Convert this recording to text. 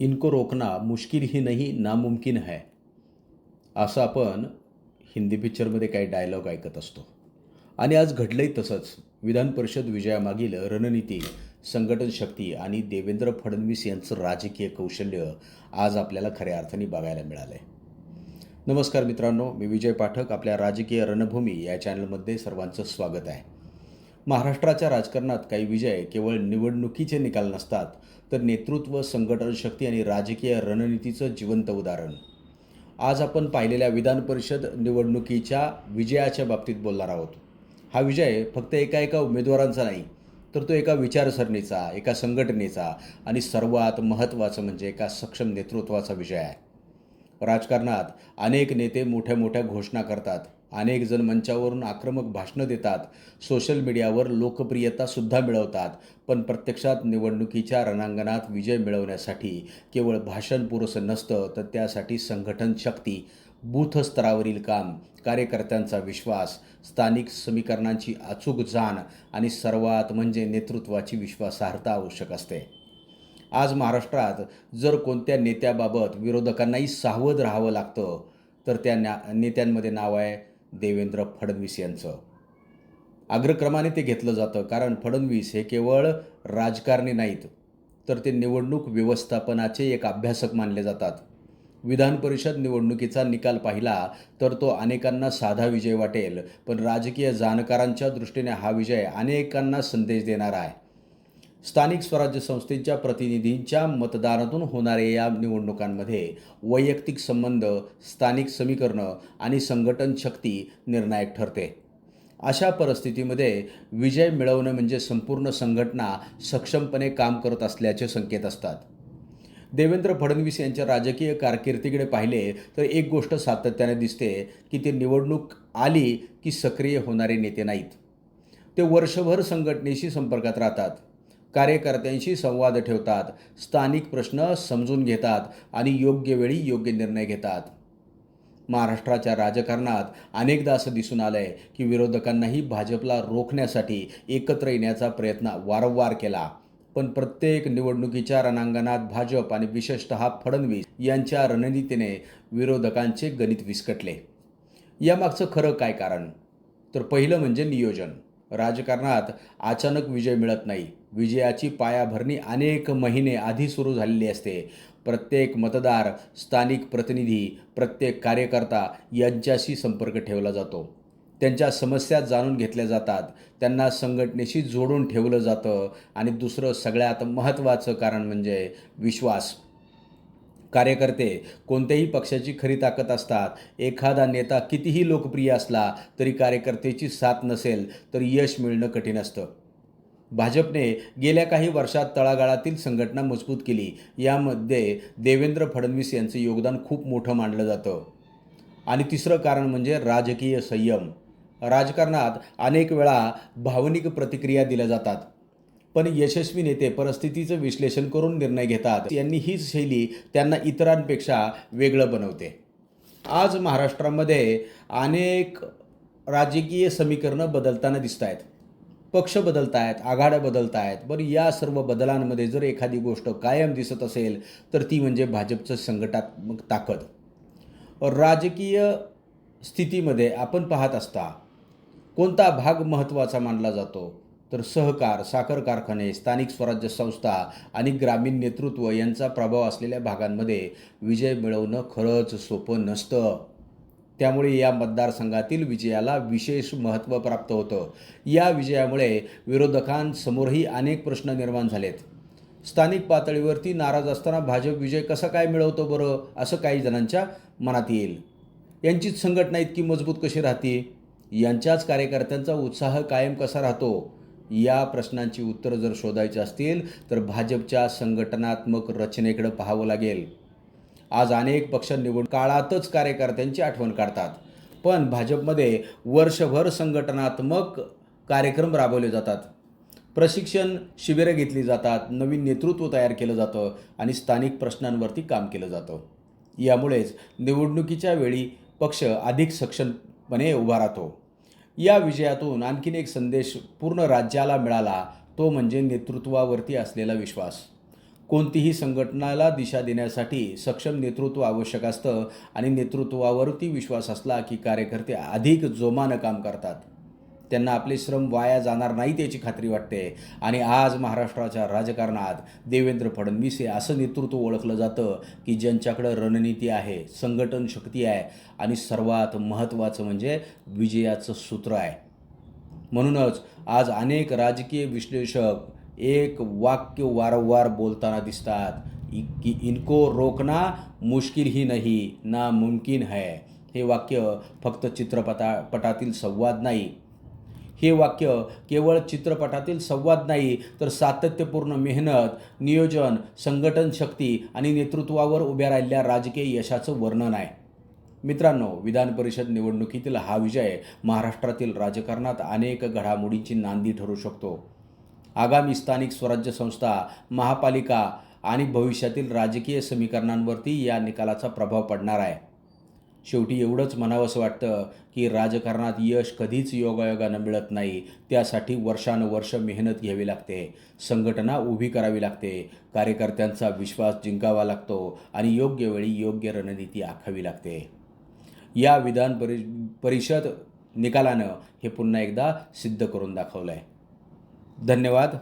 इनको रोकना मुश्किल ही नहीं नामुमकिन है, असं आपण हिंदी पिक्चरमध्ये काही डायलॉग ऐकत असतो. आणि आज घडलंय तसंच. विधान परिषद विजयामागील रणनीती, संघटन शक्ती आणि देवेंद्र फडणवीस यांचं राजकीय कौशल्य आज आपल्याला खऱ्या अर्थाने बघायला मिळालंय. नमस्कार मित्रांनो, मी विजय पाठक. आपल्या राजकीय रणभूमी या चॅनलमध्ये सर्वांचं स्वागत आहे. महाराष्ट्राच्या राजकारणात काही विजय केवळ निवडणुकीचे निकाल नसतात, तर नेतृत्व, संघटन शक्ती आणि राजकीय रणनीतीचं जिवंत उदाहरण. आज आपण पाहिलेल्या विधान परिषद निवडणुकीच्या विजयाच्या बाबतीत बोलणार आहोत. हा विजय फक्त एका उमेदवारांचा नाही, तर तो एका विचारसरणीचा, एका संघटनेचा आणि सर्वात महत्त्वाचं म्हणजे एका सक्षम नेतृत्वाचा विजय आहे. राजकारणात अनेक नेते मोठ्या मोठ्या घोषणा करतात, अनेक जण मंचावरून आक्रमक भाषणं देतात, सोशल मीडियावर लोकप्रियतासुद्धा मिळवतात, पण प्रत्यक्षात निवडणुकीच्या रणांगणात विजय मिळवण्यासाठी केवळ भाषण पुरेसं नसतं, तर त्यासाठी संघटन शक्ती, बूथ स्तरावरील काम, कार्यकर्त्यांचा विश्वास, स्थानिक समीकरणांची अचूक जाण आणि सर्वात म्हणजे नेतृत्वाची विश्वासार्हता आवश्यक असते. आज महाराष्ट्रात जर कोणत्या नेत्याबाबत विरोधकांनाही सावध राहावं लागतं, तर त्या नेत्यांमध्ये नाव आहे देवेंद्र फडणवीस यांचं. अग्रक्रमाने ते घेतलं जातं, कारण फडणवीस हे केवळ राजकारणी नाहीत, तर ते निवडणूक व्यवस्थापनाचे एक अभ्यासक मानले जातात. विधान परिषद निवडणुकीचा निकाल पाहिला तर तो अनेकांना साधा विजय वाटेल, पण राजकीय जाणकारांच्या दृष्टीने हा विजय अनेकांना संदेश देणारा आहे. स्थानिक स्वराज्य संस्थेच्या प्रतिनिधींच्या मतदानातून होणाऱ्या या निवडणुकांमध्ये वैयक्तिक संबंध, स्थानिक समीकरणं आणि संघटन शक्ती निर्णायक ठरते. अशा परिस्थितीमध्ये विजय मिळवणं म्हणजे संपूर्ण संघटना सक्षमपणे काम करत असल्याचे संकेत असतात. देवेंद्र फडणवीस यांच्या राजकीय कारकिर्दीकडे पाहिले तर एक गोष्ट सातत्याने दिसते की ते निवडणूक आली की सक्रिय होणारे नेते नाहीत. ते वर्षभर संघटनेशी संपर्कात राहतात, कार्यकर्त्यांशी संवाद ठेवतात, स्थानिक प्रश्न समजून घेतात आणि योग्य वेळी योग्य निर्णय घेतात. महाराष्ट्राच्या राजकारणात अनेकदा असं दिसून आलं आहे की विरोधकांनाही भाजपला रोखण्यासाठी एकत्र येण्याचा प्रयत्न वारंवार केला, पण प्रत्येक निवडणुकीच्या रणांगणात भाजप आणि विशेषतः फडणवीस यांच्या रणनीतीने विरोधकांचे गणित विस्कटले. यामागचं खरं काय कारण? तर पहिलं म्हणजे नियोजन. राजकारणात अचानक विजय मिळत नाही. विजयाची पायाभरणी अनेक महिने आधी सुरू झालेली असते. प्रत्येक मतदार, स्थानिक प्रतिनिधी, प्रत्येक कार्यकर्ता यांच्याशी संपर्क ठेवला जातो. त्यांच्या समस्या जाणून घेतल्या जातात, त्यांना संघटनेशी जोडून ठेवलं जातं आणि दुसरं सगळ्यात महत्त्वाचं कारण म्हणजे विश्वास. कार्यकर्ते कोणत्याही पक्षाची खरी ताकद असतात. एखादा नेता कितीही लोकप्रिय असला तरी कार्यकर्त्याची साथ नसेल तर यश मिळणं कठीण असतं. भाजपने गेल्या काही वर्षात तळागाळातील संघटना मजबूत केली. यामध्ये देवेंद्र फडणवीस यांचं योगदान खूप मोठं मानलं जातं. आणि तिसरं कारण म्हणजे राजकीय संयम. राजकारणात अनेक वेळा भावनिक प्रतिक्रिया दिल्या जातात, पण यशस्वी नेते परिस्थितीचं विश्लेषण करून निर्णय घेतात. यांनी हीच शैली त्यांना इतरांपेक्षा वेगळं बनवते. आज महाराष्ट्रामध्ये अनेक राजकीय समीकरणं बदलताना दिसत आहेत. पक्ष बदलत आहेत, आघाड्या बदलत आहेत. बरं, या सर्व बदलांमध्ये जर एखादी गोष्ट कायम दिसत असेल तर ती म्हणजे भाजपचं संघटनात्मक ताकद. राजकीय स्थितीमध्ये आपण पाहत असता कोणता भाग महत्त्वाचा मानला जातो? तर सहकार, साखर कारखाने, स्थानिक स्वराज्य संस्था आणि ग्रामीण नेतृत्व यांचा प्रभाव असलेल्या भागांमध्ये विजय मिळवणं खरंच सोपं नसतं. त्यामुळे या मतदारसंघातील विजयाला विशेष महत्त्व प्राप्त होतं. या विजयामुळे विरोधकांसमोरही अनेक प्रश्न निर्माण झालेत. स्थानिक पातळीवरती नाराज असताना भाजप विजय कसा काय मिळवतो बरं, असं काही जणांच्या मनात येईल. यांचीच संघटना इतकी मजबूत कशी राहते? यांच्याच कार्यकर्त्यांचा उत्साह कायम कसा राहतो? या प्रश्नांची उत्तरं जर शोधायची असतील तर भाजपच्या संघटनात्मक रचनेकडे पाहावं लागेल. आज अनेक पक्ष निवडणूक काळातच कार्यकर्त्यांची आठवण काढतात, पण भाजपमध्ये वर्षभर संघटनात्मक कार्यक्रम राबवले जातात. प्रशिक्षण शिबिरं घेतली जातात, नवीन नेतृत्व तयार केलं जातं आणि स्थानिक प्रश्नांवरती काम केलं जातं. यामुळेच निवडणुकीच्या वेळी पक्ष अधिक सक्षमपणे उभा राहतो. या विजयातून आणखीन एक संदेश पूर्ण राज्याला मिळाला, तो म्हणजे नेतृत्वावरती असलेला विश्वास. कोणतीही संघटनाला दिशा देण्यासाठी सक्षम नेतृत्व आवश्यक असतं आणि नेतृत्वावरती विश्वास असला की कार्यकर्ते अधिक जोमानं काम करतात. त्यांना आपले श्रम वाया जाणार नाहीत याची खात्री वाटते. आणि आज महाराष्ट्राच्या राजकारणात देवेंद्र फडणवीस हे असं नेतृत्व ओळखलं जातं की ज्यांच्याकडं रणनीती आहे, संघटन शक्ती आहे आणि सर्वात महत्त्वाचं म्हणजे विजयाचं सूत्र आहे. म्हणूनच आज अनेक राजकीय विश्लेषक एक वाक्य वारंवार बोलताना दिसतात की इनको रोकना मुश्किल ही नहीं नामुमकिन है. हे वाक्य फक्त चित्रपटातील संवाद नाही, हे वाक्य केवळ चित्रपटातील संवाद नाही तर सातत्यपूर्ण मेहनत, नियोजन, संघटन शक्ती आणि नेतृत्वावर उभ्या राहिलेल्या राजकीय यशाचं वर्णन आहे. मित्रांनो, विधान परिषद निवडणुकीतील हा विजय महाराष्ट्रातील राजकारणात अनेक घडामोडींची नांदी ठरू शकतो. आगामी स्थानिक स्वराज्य संस्था, महापालिका आणि भविष्यातील राजकीय समीकरणांवरती या निकालाचा प्रभाव पडणार आहे. शेवटी एवढंच म्हणावंसं वाटतं की राजकारणात यश कधीच योगायोगानं मिळत नाही. त्यासाठी वर्षानुवर्ष मेहनत घ्यावी लागते, संघटना उभी करावी लागते, कार्यकर्त्यांचा विश्वास जिंकावा लागतो आणि योग्य वेळी योग्य रणनीती आखावी लागते. या विधान परिषद निकालानं हे पुन्हा एकदा सिद्ध करून दाखवलं आहे. धन्यवाद.